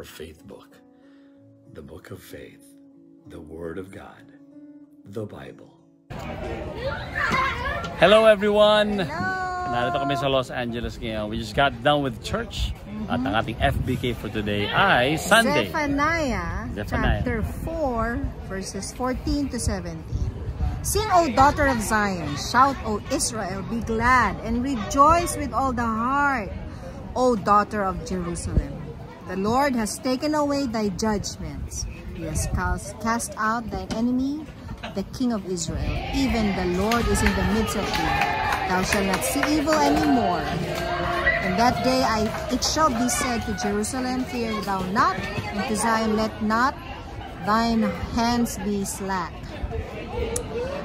faith book, the book of faith, the Word of God, the Bible. Hello everyone! Hello! Narito kami sa Los Angeles ngayon. We just got done with church. At ang ating FBK for today ay Sunday. Zephaniah chapter 4 verses 14 to 17. Sing, O daughter of Zion, shout, O Israel, be glad and rejoice with all the heart, O daughter of Jerusalem. The Lord has taken away thy judgments. He has cast out thine enemy, the King of Israel. Even the Lord is in the midst of thee. Thou shalt not see evil anymore. In that day it shall be said to Jerusalem, fear thou not, and to Zion, let not thine hands be slack.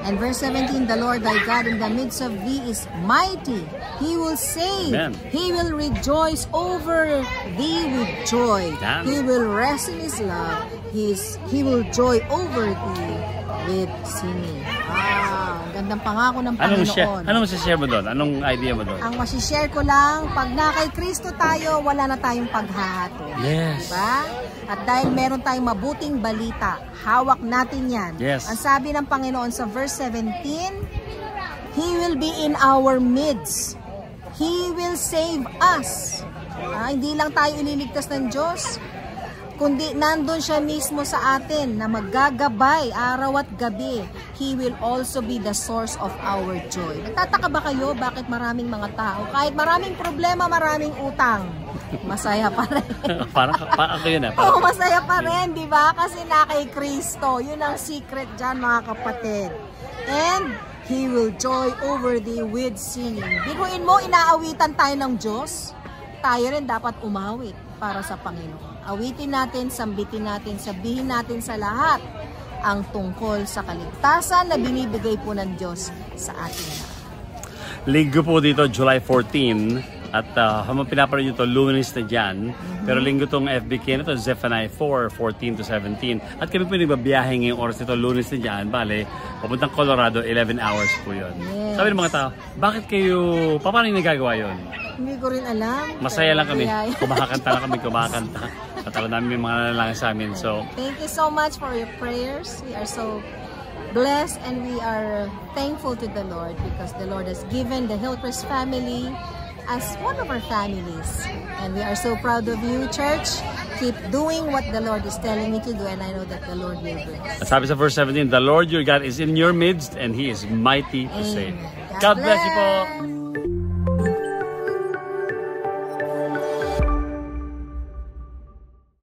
And verse 17, the Lord thy God in the midst of thee is mighty. He will save. Amen. He will rejoice over thee with joy. Amen. He will rest in his love. He will joy over thee with singing. Wow, gandang pangako ng Panginoon. Anong masishare mo doon? Anong idea mo doon? Ang masishare ko lang, pag na kay Kristo tayo, wala na tayong paghahato. Yes. Diba? At dahil meron tayong mabuting balita, hawak natin yan. Yes. Ang sabi ng Panginoon sa verse 17, He will be in our midst. He will save us. Hindi lang tayo ililigtas ng Diyos, kundi nandun siya mismo sa atin na maggagabay araw at gabi. He will also be the source of our joy. Nagtataka ba kayo bakit maraming mga tao, kahit maraming problema, maraming utang, masaya pa rin? Parang ako yun Oo, masaya pa rin, di ba? Kasi na kay Kristo. Yun ang secret dyan, mga kapatid. And He will joy over thee with singing. Biguin mo, inaawitan tayo ng Diyos. Tayo rin dapat umawit para sa Panginoon. Awitin natin, sambitin natin, sabihin natin sa lahat ang tungkol sa kaligtasan na binibigay po ng Diyos sa atin. Linggo po dito, July 14. At habang pinaparoon nyo ito, lunes na dyan. Pero linggo itong FBK na ito, Zephaniah 4, 14 to 17. At kami po nagbabiyahe ngayong oras nito, lunes na dyan. Bale, papuntang Colorado, 11 hours po yun. Yes. Sabi ng mga tao, bakit kayo, paano yung nagagawa yun? Hindi ko rin alam. Masaya lang kami. Kumakanta lang kami, kumakanta. At alam namin yung mga nalalangin sa amin. So, thank you so much for your prayers. We are so blessed and we are thankful to the Lord because the Lord has given the Hillcrest family as one of our families. And we are so proud of you, church. Keep doing what the Lord is telling me to do, and I know that the Lord will bless. At sabi sa verse 17, the Lord your God is in your midst, and He is mighty to save. God bless you po.